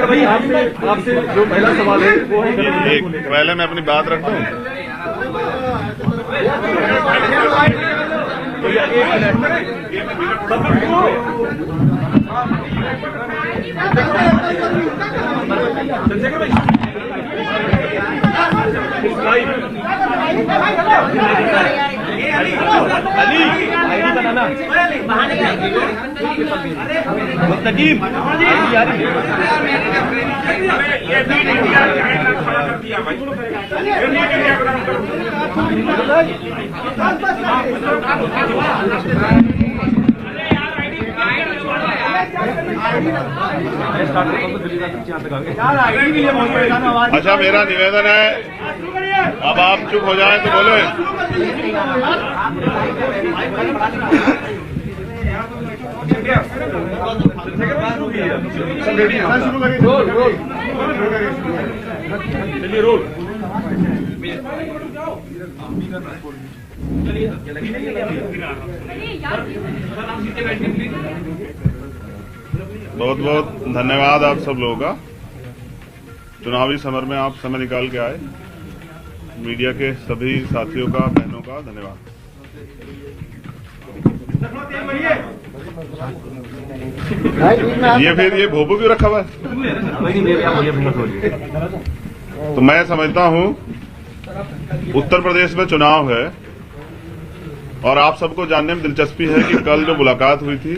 भाई आपसे जो पहला सवाल है वो है, एक पहले मैं अपनी बात रखता हूँ। अच्छा, मेरा निवेदन है, अब आप चुप हो जाएं तो बोले। रोल बहुत बहुत धन्यवाद आप सब लोगों का। चुनावी समर में आप समय निकाल के आए। मीडिया के सभी साथियों का, बहनों का धन्यवाद। ये फिर ये भोपू क्यों रखा हुआ है? तो मैं समझता हूं उत्तर प्रदेश में चुनाव है और आप सबको जानने में दिलचस्पी है कि कल जो मुलाकात हुई थी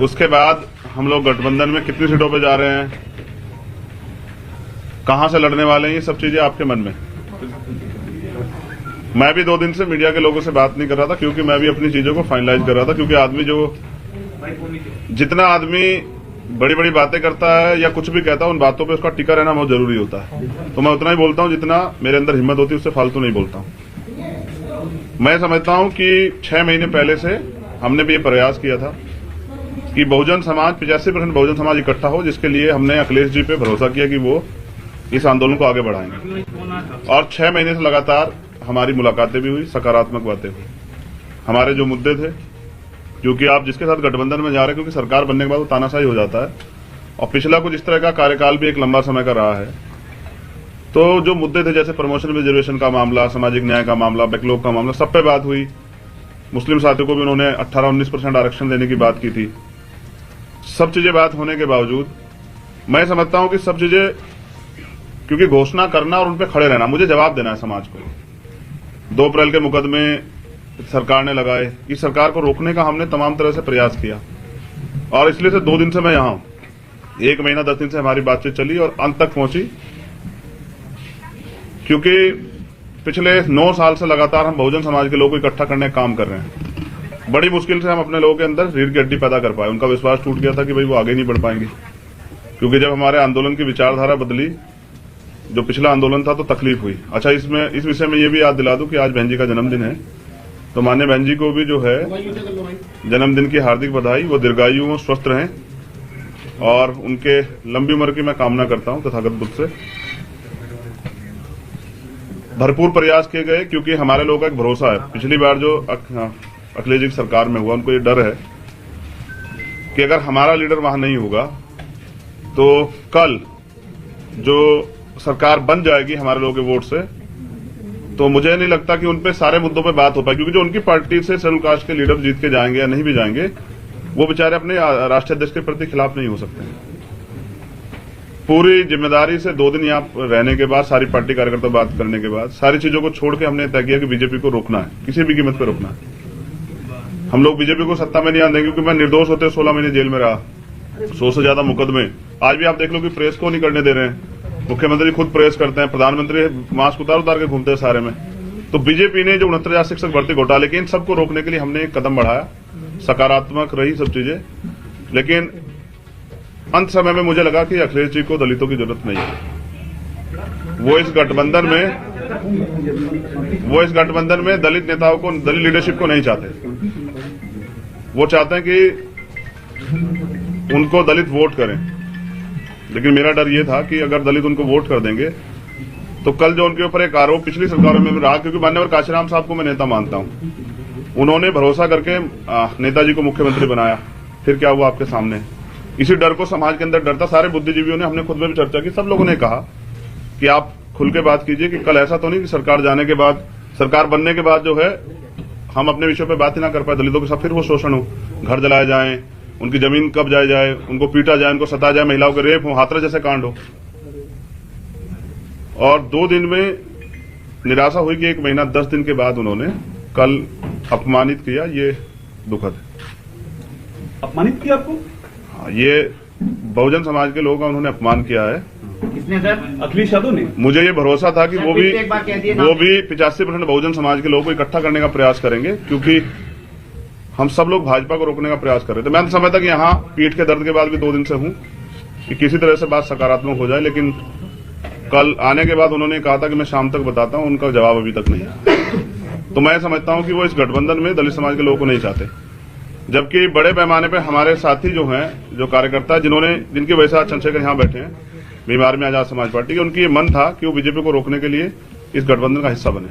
उसके बाद हम लोग गठबंधन में कितनी सीटों पे जा रहे हैं, कहां से लड़ने वाले हैं, ये सब चीजें आपके मन में। मैं भी 2 दिन से मीडिया के लोगों से बात नहीं कर रहा था क्योंकि मैं भी अपनी चीजों को फाइनलाइज कर रहा था, क्योंकि आदमी जितना आदमी बड़ी बड़ी बातें करता है या कुछ भी कहता है, उन बातों पे उसका टिका रहना बहुत जरूरी होता है। तो मैं उतना ही बोलता हूं जितना मेरे अंदर हिम्मत होती है, उससे फालतू नहीं बोलता हूं। मैं समझता हूं कि 6 महीने पहले से हमने भी ये प्रयास किया था कि बहुजन समाज 85% बहुजन समाज इकट्ठा हो, जिसके लिए हमने अखिलेश जी पे भरोसा किया कि वो इस आंदोलन को आगे बढ़ाएंगे। और 6 महीने से लगातार हमारी मुलाकातें भी हुई, सकारात्मक बातें हुई। हमारे जो मुद्दे थे, क्योंकि आप जिसके साथ गठबंधन में जा रहे हैं, क्योंकि सरकार बनने के बाद वो तानाशाही हो जाता है और पिछला कुछ इस तरह का कार्यकाल भी एक लंबा समय का रहा है। तो जो मुद्दे थे जैसे प्रमोशन रिजर्वेशन का मामला, सामाजिक न्याय का मामला, बैकलॉग का मामला, सब पे बात हुई। मुस्लिम साथियों को भी उन्होंने 18-19% आरक्षण देने की बात की थी। सब चीजें बात होने के बावजूद मैं समझता हूं कि सब चीजें, क्योंकि घोषणा करना और उन पे खड़े रहना, मुझे जवाब देना है समाज को। 2 अप्रैल के मुकदमे सरकार ने लगाए, इस सरकार को रोकने का हमने तमाम तरह से प्रयास किया और इसलिए से 2 दिन से मैं यहां हूं। 1 महीना 10 दिन से हमारी बातचीत चली और अंत तक पहुंची, क्योंकि पिछले 9 साल से लगातार हम बहुजन समाज के लोगों को इकट्ठा करने का काम कर रहे हैं। बड़ी मुश्किल से हम अपने लोगों के अंदर रीढ़ की हड्डी पैदा कर पाए। उनका विश्वास टूट गया था कि भाई वो आगे नहीं बढ़ पाएंगे, क्योंकि जब हमारे आंदोलन की विचारधारा बदली, जो पिछला आंदोलन था, तो तकलीफ हुई। अच्छा, इस विषय में ये भी याद दिला दूं कि आज बहन जी का जन्मदिन है, तो माननीय बहन जी को भी जो है जन्मदिन की हार्दिक बधाई। वो दीर्घायु हो, स्वस्थ रहें और उनके लंबी उम्र की मैं कामना करता हूं तथागत बुद्ध से। भरपूर प्रयास किए गए, क्योंकि हमारे लोगों का एक भरोसा है। पिछली बार जो अखिलेश जी की सरकार में हुआ, उनको ये डर है कि अगर हमारा लीडर वहां नहीं होगा तो कल जो सरकार बन जाएगी हमारे लोगों के वोट से, तो मुझे नहीं लगता कि उनपे सारे मुद्दों पे बात हो पाएगी, क्योंकि जो उनकी पार्टी से शेड्यूल कास्ट के लीडर जीत के जाएंगे या नहीं भी जाएंगे, वो बेचारे अपने राष्ट्रीय अध्यक्ष के प्रति खिलाफ नहीं हो सकते। पूरी जिम्मेदारी से 2 दिन यहाँ रहने के बाद, सारी पार्टी कार्यकर्ता बात करने के बाद, सारी चीजों को छोड़ के हमने तय किया कि बीजेपी को रोकना है, किसी भी कीमत पर रोकना है। हम लोग बीजेपी को सत्ता में नहीं आने देंगे, क्योंकि मैं निर्दोष होते 16 महीने जेल में रहा, 100 से ज्यादा मुकदमे। आज भी आप देख लो कि प्रेस को नहीं करने दे रहे हैं। मुख्यमंत्री खुद प्रेस करते हैं, प्रधानमंत्री मास्क उतार के घूमते हैं सारे में। तो बीजेपी ने जो 69,000 शिक्षक भर्ती घोटाले के, इन सबको रोकने के लिए हमने एक कदम बढ़ाया। सकारात्मक रही सब चीजें, लेकिन अंत समय में मुझे लगा कि अखिलेश जी को दलितों की जरूरत नहीं है। वो इस गठबंधन में दलित नेताओं को, दलित लीडरशिप को नहीं चाहते। वो चाहते हैं कि उनको दलित वोट करें, लेकिन मेरा डर ये था कि अगर दलित उनको वोट कर देंगे तो कल जो उनके ऊपर एक आरोप पिछली सरकारों में रहा, क्योंकि मान्यवर काशीराम साहब को मैं नेता मानता हूं, उन्होंने भरोसा करके नेताजी को मुख्यमंत्री बनाया। फिर क्या हुआ आपके सामने, इसी डर को समाज के अंदर डर था। सारे बुद्धिजीवियों ने, हमने खुद में भी चर्चा की, सब लोगों ने कहा कि आप खुल के बात कीजिए कि कल ऐसा तो नहीं कि सरकार जाने के बाद, सरकार बनने के बाद जो है हम अपने विषयों पे बात ही ना कर पाए, दलितों के साथ फिर वो शोषण हो, घर जलाए जाए, उनकी जमीन कब्जाए जाए, उनको पीटा जाए, उनको सताया जाए, महिलाओं के रेप हो, हाथरस जैसे कांड हो। और 2 दिन में निराशा हुई कि 1 महीना 10 दिन के बाद उन्होंने कल अपमानित किया। ये दुखद है। अपमानित किया आपको? हाँ, ये बहुजन समाज के लोगों का उन्होंने अपमान किया है। किसने सर? अखिलेश यादव ने। मुझे ये भरोसा था कि वो भी 85% बहुजन समाज के लोगों को इकट्ठा करने का प्रयास करेंगे, क्योंकि हम सब लोग भाजपा को रोकने का प्रयास कर रहे थे। मैं तो समझता कि यहाँ पीठ के दर्द के बाद भी 2 दिन से हूं कि किसी तरह से बात सकारात्मक हो जाए, लेकिन कल आने के बाद उन्होंने कहा था कि मैं शाम तक बताता हूं, उनका जवाब अभी तक नहीं है। तो मैं समझता हूं कि वो इस गठबंधन में दलित समाज के लोगों को नहीं चाहते, जबकि बड़े पैमाने पर हमारे साथी जो हैं, जो कार्यकर्ता, जिनकी वजह से आज चंद्रशेखर यहाँ बैठे हैं, बीमार में आजाद समाज पार्टी के, उनकी ये मन था कि वो बीजेपी को रोकने के लिए इस गठबंधन का हिस्सा बने।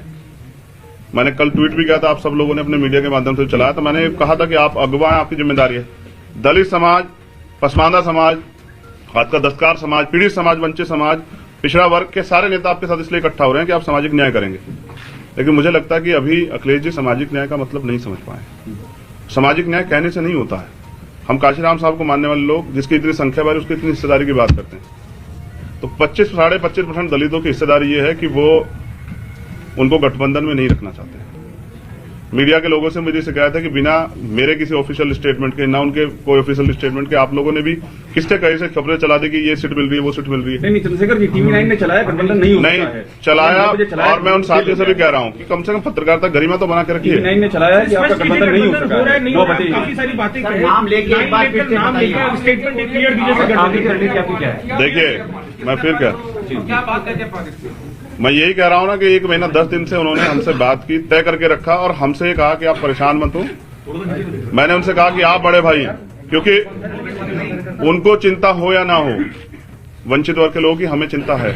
मैंने कल ट्वीट भी किया था, आप सब लोगों ने अपने मीडिया के माध्यम से चलाया, तो मैंने कहा था कि आप अगवा हैं, आपकी जिम्मेदारी है। दलित समाज, पसमानदा समाज, हाथ का दस्तकार समाज, पीड़ित समाज, वंचित समाज, पिछड़ा वर्ग के सारे नेता आपके साथ इसलिए इकट्ठा हो रहे हैं कि आप सामाजिक न्याय करेंगे। लेकिन मुझे लगता है कि अभी अखिलेश जी सामाजिक न्याय का मतलब नहीं समझ पाए। सामाजिक न्याय कहने से नहीं होता है। हम काशीराम साहब को मानने वाले लोग, जिसकी इतनी संख्या बारी, उसकी इतनी हिस्सेदारी की बात करते हैं, तो 25-25% दलितों की हिस्सेदारी ये है कि वो उनको गठबंधन में नहीं रखना चाहते। मीडिया के लोगों से मुझे शिकायत है कि बिना मेरे किसी ऑफिशियल स्टेटमेंट के, ना उनके कोई ऑफिशियल स्टेटमेंट के, आप लोगों ने भी किसके कहीं से खबरें चला दी कि ये सीट मिल रही है, वो सीट मिल रही है। नहीं, चंद्रशेखर जी, TV9 ने चलाया, गठबंधन नहीं चलाया। और मैं उन साथियों से भी कह रहा हूँ कि कम से कम पत्रकारिता गरिमा तो बना के रखिए। TV9 ने चलाया है कि आपका गठबंधन नहीं हो सका है। काफी सारी बातें नाम लेके एक बार फिर स्टेटमेंट क्लियर दीजिए। देखिए, मैं फिर क्या बात है, मैं यही कह रहा हूं ना कि 1 महीना 10 दिन से उन्होंने हमसे बात की, तय करके रखा, और हमसे कहा कि आप परेशान मत हो। मैंने उनसे कहा कि आप बड़े भाई हैं, क्योंकि उनको चिंता हो या ना हो, वंचित वर्ग के लोगों की हमें चिंता है।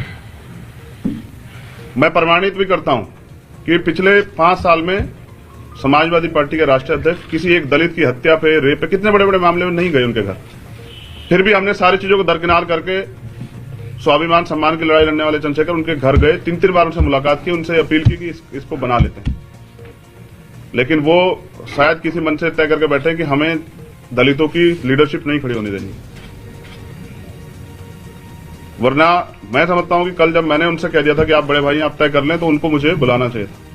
मैं प्रमाणित भी करता हूं कि पिछले 5 साल में समाजवादी पार्टी के राष्ट्रीय अध्यक्ष किसी एक दलित की हत्या पे, रेप पे, कितने बड़े बड़े मामले में नहीं गए उनके घर। फिर भी हमने सारी चीजों को दरकिनार करके स्वाभिमान सम्मान की लड़ाई लड़ने वाले चंद्रशेखर उनके घर गए, 3-3 बार उनसे मुलाकात की, उनसे अपील की कि इसको बना लेते हैं। लेकिन वो शायद किसी मन से तय करके बैठे कि हमें दलितों की लीडरशिप नहीं खड़ी होने देनी। वरना मैं समझता हूं कि कल जब मैंने उनसे कह दिया था कि आप बड़े भाई आप तय कर लें, तो उनको मुझे बुलाना चाहिए था।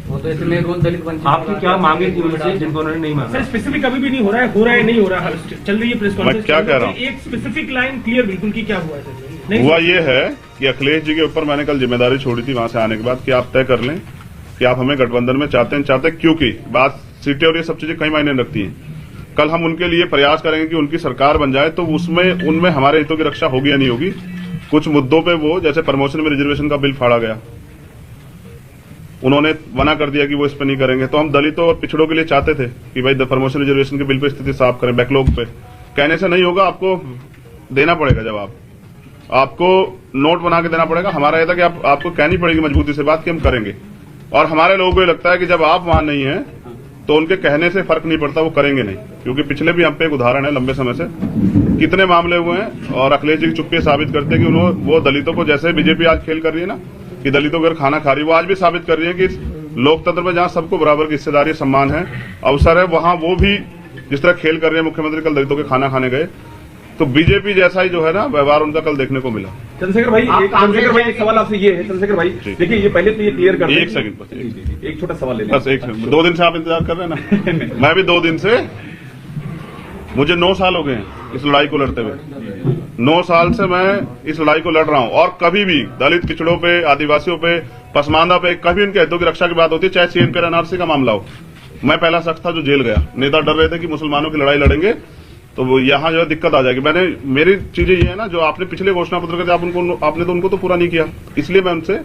वो तो इसमें रोज दलित वंचित। आपकी क्या मांगे थी उनसे जिनको उन्होंने नहीं मांगा? सर स्पेसिफिक अभी भी नहीं हो रहा है नहीं हो रहा, चल रही है प्रेस कॉन्फ्रेंस। मैं क्या कह रहा हूँ, एक स्पेसिफिक लाइन क्लियर बिल्कुल की क्या हुआ है? हुआ ये है कि अखिलेश जी के ऊपर मैंने कल जिम्मेदारी छोड़ी थी वहां से आने के बाद कि आप तय कर लें कि आप हमें गठबंधन में चाहते हैं, क्योंकि बात सीटें और ये सब चीजें कई मायने रखती हैं। कल हम उनके लिए प्रयास करेंगे कि उनकी सरकार बन जाए, तो उसमें उनमें हमारे हितों की रक्षा होगी या नहीं होगी। कुछ मुद्दों पे वो, जैसे प्रमोशन में रिजर्वेशन का बिल फाड़ा गया, उन्होंने मना कर दिया कि वो इस पे नहीं करेंगे। तो हम दलितों और पिछड़ों के लिए चाहते थे कि भाई प्रमोशन रिजर्वेशन के बिल पे स्थिति साफ करें, बैकलॉग पे। कहने से नहीं होगा, आपको देना पड़ेगा जवाब, आपको नोट बना के देना पड़ेगा। हमारा यह था कि आपको कहनी पड़ेगी मजबूती से बात कि हम करेंगे। और हमारे लोगों को लगता है कि जब आप वहां नहीं है तो उनके कहने से फर्क नहीं पड़ता, वो करेंगे नहीं। क्योंकि पिछले भी हम पे एक उदाहरण है, लंबे समय से कितने मामले हुए हैं, और अखिलेश जी की चुप्पी साबित करते हैं कि वो दलितों को, जैसे बीजेपी आज खेल कर रही है ना कि दलितों को खाना खा रही है, वो आज भी साबित कर रही है कि लोकतंत्र में जहां सबको बराबर की हिस्सेदारी, सम्मान है, अवसर है, वहां वो भी जिस तरह खेल कर रही है। मुख्यमंत्री कल दलितों के खाना खाने गए, तो बीजेपी जैसा ही जो है ना व्यवहार उनका कल देखने को मिला। चंद्रशेखर भाई, एक सवाल आपसे ये है, चंद्रशेखर भाई देखिए, ये पहले तो ये क्लियर कर, एक सेकंड बस, एक छोटा सवाल ले बस, एक सेकंड। 2 दिन से आप इंतजार कर रहे हैं ना मैं भी 2 दिन से, मुझे 9 साल हो गए हैं इस लड़ाई को लड़ते हुए। 9 साल से मैं इस लड़ाई को लड़ रहा हूं, और कभी भी दलित, पिछड़ों पे, आदिवासियों पे, पसमानदा पे कभी उनके हितों की रक्षा की बात होती है, चाहे सीएम एनआरसी का मामला हो। मैं पहला शख्स था जो जेल गया। नेता डर रहे थे कि मुसलमानों की लड़ाई लड़ेंगे तो वो यहाँ जो है दिक्कत आ जाएगी। मेरी चीजें ये है ना, जो आपने पिछले घोषणा पत्र के आपने तो उनको तो पूरा नहीं किया, इसलिए मैं उनसे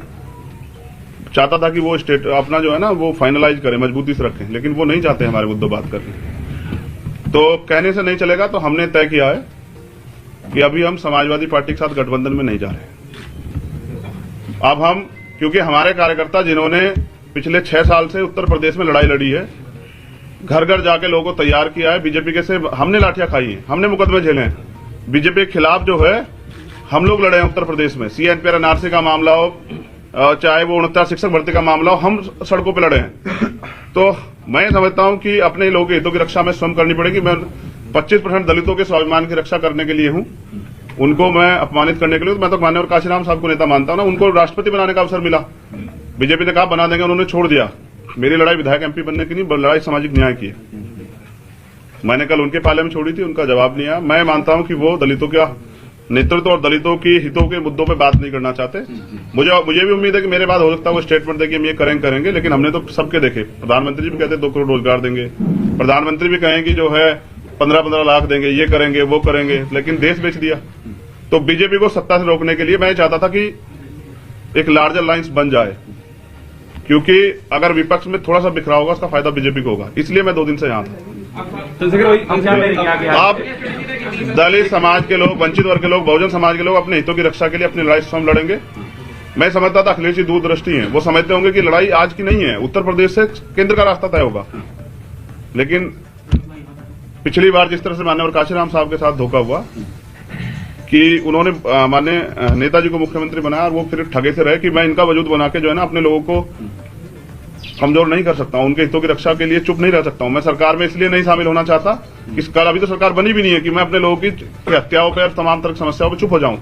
चाहता था कि वो स्टेट अपना जो है ना वो फाइनलाइज करें, मजबूती से रखें, लेकिन वो नहीं चाहते हमारे मुद्दों बात करने। तो कहने से नहीं चलेगा, तो हमने तय किया है कि अभी हम समाजवादी पार्टी के साथ गठबंधन में नहीं जा रहे। अब हम, क्योंकि हमारे कार्यकर्ता जिन्होंने पिछले 6 साल से उत्तर प्रदेश में लड़ाई लड़ी है, घर घर जाके लोगों को तैयार किया है। बीजेपी के से हमने लाठियां खाई हैं, हमने मुकदमे झेले हैं। बीजेपी के खिलाफ जो है हम लोग लड़े हैं उत्तर प्रदेश में। CNPR NRC का मामला हो, चाहे वो 69 शिक्षक भर्ती का मामला हो, हम सड़कों पे लड़े हैं। तो मैं समझता हूं कि अपने लोगों के हितों की रक्षा में स्वयं करनी पड़ेगी। मैं 25% दलितों के स्वाभिमान की रक्षा करने के लिए हूं, उनको मैं अपमानित करने के लिए। तो मैं तो माननीय काशीराम साहब को नेता मानता हूं ना। उनको राष्ट्रपति बनाने का अवसर मिला, बीजेपी ने कहा बना देंगे, उन्होंने छोड़ दिया। मेरी लड़ाई विधायक MP बनने की नहीं, लड़ाई सामाजिक न्याय की है। मैंने कल उनके पाले में छोड़ी थी, उनका जवाब नहीं आया। मैं मानता हूं कि वो दलितों का नेतृत्व और दलितों की हितों के मुद्दों पे बात नहीं करना चाहते। मुझे भी उम्मीद है कि मेरे बाद हो सकता है वो स्टेटमेंट देंगे हम ये करेंगे, लेकिन हमने तो सबके देखे। प्रधानमंत्री जी भी कहते 2 करोड़ रोजगार देंगे, प्रधानमंत्री भी कहेंगे जो है 15-15 लाख देंगे, ये करेंगे वो करेंगे, लेकिन देश बेच दिया। तो बीजेपी को सत्ता से रोकने के लिए मैं चाहता था कि एक लार्जर लाइन्स बन जाए, क्योंकि अगर विपक्ष में थोड़ा सा बिखरा होगा उसका फायदा बीजेपी को होगा। इसलिए मैं 2 दिन से यहाँ था। आप दलित समाज के लोग, वंचित वर्ग के लोग, बहुजन समाज के लोग अपने हितों की रक्षा के लिए अपनी लड़ाई स्वयं लड़ेंगे। मैं समझता था अखिलेश जी दूरदृष्टि हैं, वो समझते होंगे कि लड़ाई आज की नहीं है, उत्तर प्रदेश से केंद्र का रास्ता तय होगा। लेकिन पिछली बार जिस तरह से माननीय काशीराम साहब के साथ धोखा हुआ कि उन्होंने माननीय नेताजी को मुख्यमंत्री बनाया और वो फिर ठगे से रहे कि मैं इनका वजूद बना के जो है ना अपने लोगों को कमजोर नहीं कर सकता हूं, उनके हितों की रक्षा के लिए चुप नहीं रह सकता हूं। मैं सरकार में इसलिए नहीं शामिल होना चाहता कि कल अभी तो सरकार बनी भी नहीं है कि मैं अपने लोगों की हत्याओं पर, तमाम तरह की समस्याओं पर चुप हो जाऊं।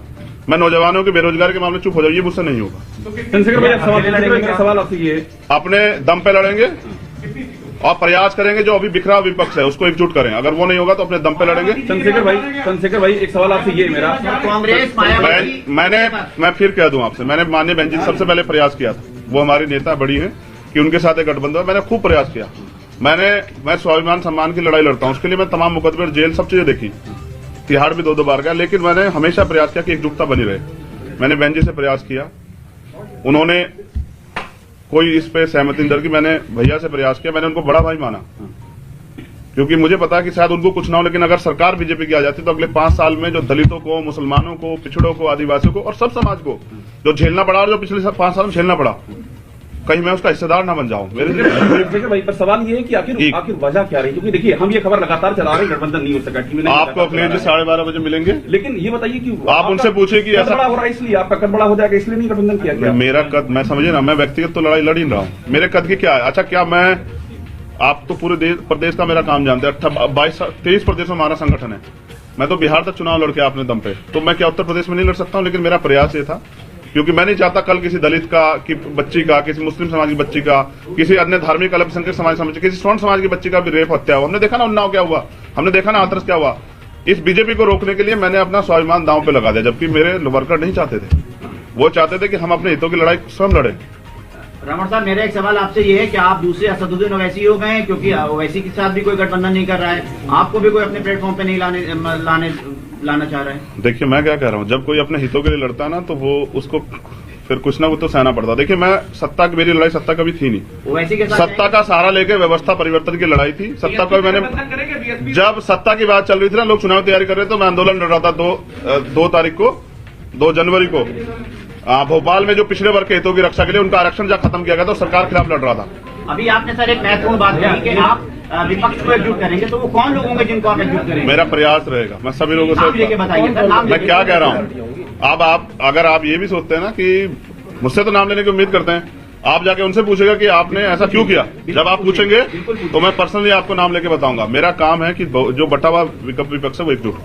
मैं नौजवानों के बेरोजगारी के मामले चुप हो जाऊं, ये मुझसे नहीं होगा। चंद्रशेखर भाई सवाल आपसे ये अपने दम पे लड़ेंगे और प्रयास करेंगे जो अभी बिखरा विपक्ष है उसको एकजुट करें। अगर वो नहीं होगा तो अपने दम पे लड़ेंगे। चंद्रशेखर भाई एक सवाल आपसे ये है मेरा। कांग्रेस मैं फिर कह दूं आपसे, मैंने माननीय बहन जी सबसे पहले प्रयास किया था, वो हमारी नेता बड़ी है, कि उनके साथ एक गठबंधन। मैंने खूब प्रयास किया। मैं स्वाभिमान सम्मान की लड़ाई लड़ता हूं, उसके लिए मैं तमाम मुकदमे, जेल, सब चीजें देखी, तिहाड़ भी 2 बार गया, लेकिन मैंने हमेशा प्रयास किया कि एकजुटता बनी रहे। मैंने बहन जी से प्रयास किया, उन्होंने कोई इस पे सहमति नहीं की। मैंने भैया से प्रयास किया, मैंने उनको बड़ा भाई माना, क्योंकि मुझे पता है कि शायद उनको कुछ ना हो, लेकिन अगर सरकार बीजेपी की आ जाती तो अगले 5 साल में जो दलितों को, मुसलमानों को, पिछड़ों को, आदिवासियों को और सब समाज को जो झेलना पड़ा और जो पिछले 5 साल में झेलना पड़ा, कहीं मैं उसका हिस्सेदार ना बन जाऊं। मेरे भाई पर सवाल ये है कि आखिर वजह क्या रही? क्योंकि देखिए हम ये खबर लगातार चला रहे हैं, गठबंधन नहीं हो सका। आपको अखिलेश जी 12:30 बजे मिलेंगे, लेकिन ये बताइए कि आप उनसे पूछे कि ऐसा बड़ा हो रहा है इसलिए आपका कद बड़ा हो जाएगा, इसलिए नहीं गठबंधन किया गया। मेरा कद, मैं समझे ना, मैं व्यक्तिगत तो लड़ाई लड़ ही रहा हूँ। मेरे कद की क्या है? अच्छा, क्या मैं, आप तो पूरे प्रदेश का मेरा काम जानते हैं, 23 प्रदेश में हमारा संगठन है। मैं तो बिहार तक चुनाव लड़के अपने दम पे, तो मैं क्या उत्तर प्रदेश में नहीं लड़ सकता हूँ? लेकिन मेरा प्रयास ये था, क्योंकि मैं नहीं चाहता कल किसी दलित का, की बच्ची का, किसी मुस्लिम समाज की बच्ची का, किसी अन्य धार्मिक अल्पसंख्यक समाज, किसी स्वर्ण समाज की बच्ची का भी रेप, हत्या हुआ। हमने देखा ना उन्नाव क्या हुआ, हमने देखा ना हाथरस क्या हुआ। इस बीजेपी को रोकने के लिए मैंने अपना स्वाभिमान दांव पे लगा दिया, जबकि मेरे वर्कर नहीं चाहते थे। वो चाहते थे कि हम अपने हितों की लड़ाई स्वयं लड़े। रमण साहब, मेरा एक सवाल आपसे ये है कि आप दूसरे असदुद्दीन ओवैसी हो गए हैं, क्योंकि ओवैसी के साथ भी कोई गठबंधन नहीं कर रहा है, आपको भी कोई अपने प्लेटफॉर्म पे नहीं लाना चाह रहा है। देखिए, मैं क्या कह रहा हूँ, जब कोई अपने हितों के लिए लड़ता है ना, तो वो उसको फिर कुछ ना कुछ तो सहना पड़ता। देखिए, मैं सत्ता की, मेरी लड़ाई सत्ता कभी थी नहीं। ओवैसी के साथ सत्ता का सहारा लेके व्यवस्था परिवर्तन की लड़ाई थी। सत्ता को मैंने, जब सत्ता की बात चल रही थी ना, लोग चुनाव तैयारी कर रहे थे, तो मैं आंदोलन लड़ रहा था 2 तारीख को, 2 जनवरी को भोपाल में, जो पिछड़े वर्ग के हितों की रक्षा के लिए उनका आरक्षण जब खत्म किया गया तो सरकार के खिलाफ लड़ रहा था। अभी आपने सर एक महत्वपूर्ण बात कही कि आप विपक्ष को एकजुट करेंगे, तो वो कौन लोग होंगे जिनको आप एकजुट करेंगे? मेरा प्रयास रहेगा, मैं सभी लोगों से बताइए सर, नाम मैं क्या कह रहा हूँ। अब अगर आप ये भी सोचते हैं ना कि मुझसे तो नाम लेने की उम्मीद करते हैं, आप जाके उनसे पूछेगा कि आपने ऐसा क्यों किया। जब आप पूछेंगे तो मैं पर्सनली आपको नाम लेके बताऊंगा। मेरा काम है कि जो बटा हुआ विपक्ष है वो एकजुट,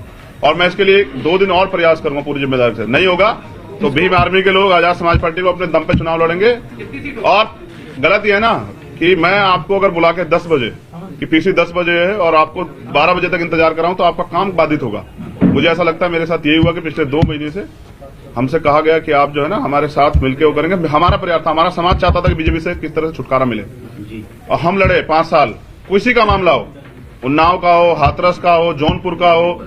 और मैं इसके लिए 2 दिन और प्रयास करूंगा पूरी जिम्मेदारी से। नहीं होगा तो भीम आर्मी के लोग, आजाद समाज पार्टी को अपने दम पे चुनाव लड़ेंगे। और गलत ये है ना कि मैं आपको अगर बुला के 10 बजे कि पीसी 10 बजे है और आपको 12 बजे तक इंतजार कराऊं तो आपका काम बाधित होगा। मुझे ऐसा लगता है मेरे साथ यही हुआ कि पिछले 2 महीने से हमसे कहा गया कि आप जो है ना हमारे साथ मिलकर वो करेंगे। हमारा प्रयास था, हमारा समाज चाहता था कि बीजेपी से किस तरह से छुटकारा मिले, और हम लड़े 5 साल। किसी का मामला हो, उन्नाव का हो, हाथरस का हो, जौनपुर का हो,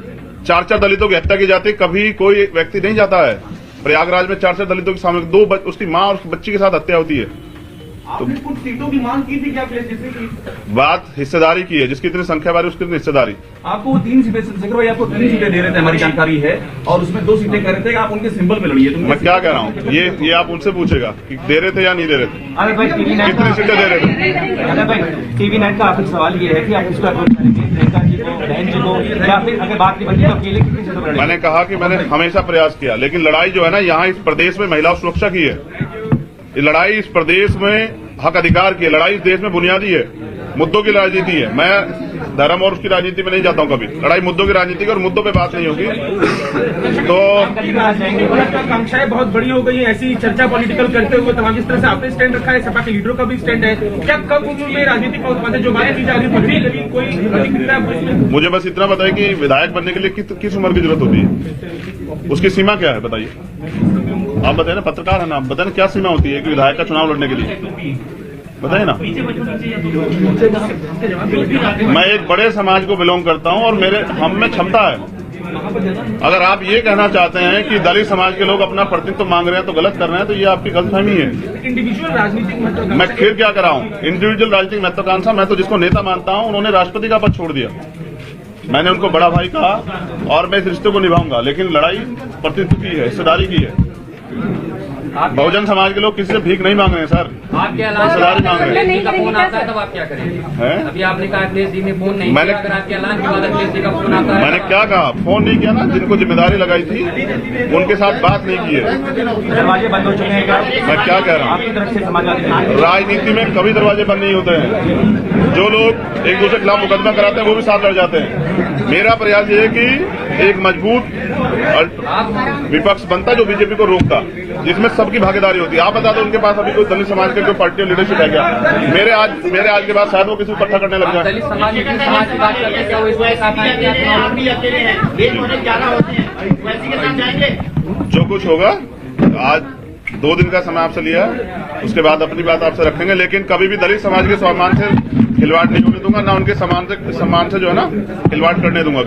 4 दलितों की हत्या की जाती, कभी कोई व्यक्ति नहीं जाता है। प्रयागराज में 4 दलितों के सामने उसकी माँ और उसकी बच्ची के साथ हत्या होती है। आपने कुछ सीटों की मांग की थी क्या अखिलेश जैसे की? बात हिस्सेदारी की है, जिसकी इतनी संख्या बारी उसकी इतनी हिस्सेदारी। आपको वो 3 सीटें, चंद्रशेखर भाई आपको 3 सीटें दे रहे थे, हमारी जानकारी है, और उसमें 2 सीटें कह रहे थे कि आप उनके सिंबल पे लड़िए। मैं क्या कह रहा हूँ, ये आप उनसे पूछेगा कि दे रहे थे या नहीं दे रहे थे, अरे भाई कितनी सीटें दे रहे थे। अरे भाई टीवी नाइट का आखिर सवाल ये है कि आप किसको अप्रोच करेंगे, प्रियंका जी को, बहन जी को, या फिर अगर बात नहीं बनती तो अकेले कितनी सीटों पर लड़ेंगे? मैंने कहा कि मैंने हमेशा प्रयास किया, लेकिन लड़ाई जो है ना यहाँ इस प्रदेश में महिला सुरक्षा की है। ये लड़ाई इस प्रदेश में हक अधिकार की है, लड़ाई इस देश में बुनियादी है, मुद्दों की राजनीति है। मैं धर्म और उसकी राजनीति में नहीं जाता हूं कभी, लड़ाई मुद्दों की राजनीति की, और मुद्दों पे बात नहीं होगी तो आकांक्षाएं बहुत बड़ी हो गई है, ऐसी चर्चा पॉलिटिकल करते हुए तमाम, जिस तरह से आपने स्टैंड रखा है, सपा के लीडरों का भी स्टैंड है, क्या कब उनमें राजनीतिक बातें जो बातें की जा रही है कोई प्रतिक्रिया है? मुझे बस इतना बताइए कि विधायक बनने के लिए किस उम्र की जरूरत होती है, उसकी सीमा क्या है बताइए। आप बताइए ना, पत्रकार है ना, आप बताइए ना क्या सीमा होती है कि विधायक का चुनाव लड़ने के लिए, बताइए ना। मैं एक बड़े समाज को बिलोंग करता हूं और हम में क्षमता है। अगर आप ये कहना चाहते हैं कि दलित समाज के लोग अपना प्रतिनिधित्व मांग रहे हैं तो गलत कर रहे हैं, तो ये आपकी गलतफहमी है। इंडिविजुअल राजनीतिक मैं फिर क्या कर रहा हूं, इंडिविजुअल राजनीतिक महत्वाकांक्षा, मैं तो जिसको नेता मानता हूं उन्होंने राष्ट्रपति का पद छोड़ दिया, मैंने उनको बड़ा भाई कहा और मैं इस रिश्ते को निभाऊंगा, लेकिन लड़ाई प्रतिनिधित्व की है, हिस्सेदारी की है। बहुजन समाज के लोग किसी से भीख नहीं मांग रहे हैं सर, आपके ऐलान हिस्सेदारी मांग रहे हैं। का फोन आता है तब आप क्या करेंगे? अभी आपने कहा अखिलेश जी ने फोन नहीं मैंने- किया, अगर आपके ऐलान के बाद अखिलेश जी का फोन आता है, मैंने क्या कहा, फोन नहीं किया ना, जिनको जिम्मेदारी लगाई थी उनके साथ बात नहीं की है। दरवाजे बंद हो चुके हैं क्या? मैं क्या कह रहा आपकी तरफ से समाजवादी हूँ, राजनीति में कभी दरवाजे बंद नहीं होते हैं, जो लोग एक दूसरे के खिलाफ मुकदमा कराते हैं वो भी साथ लड़ जाते हैं। मेरा प्रयास ये है कि एक मजबूत विपक्ष बनता जो बीजेपी को रोकता, जिसमें सबकी भागीदारी होती है। आप बता दो उनके पास अभी कोई दलित समाज के कोई पार्टी और लीडरशिप है क्या? मेरे आज के बाद शायद वो किसी को इकट्ठा करने लग जाए। दलित समाज की बात करते हैं, क्या वो इसमें साथ आएंगे? आप भी अकेले हैं, 11 होते हैं, वैसी के साथ जाएंगे? जो कुछ होगा, आज 2 दिन का समय आपसे लिया है, उसके बाद अपनी बात आपसे रखेंगे, लेकिन कभी भी दलित समाज के सम्मान से खिलवाड़ नहीं होने दूंगा, ना उनके सम्मान से जो है ना खिलवाड़ करने दूंगा।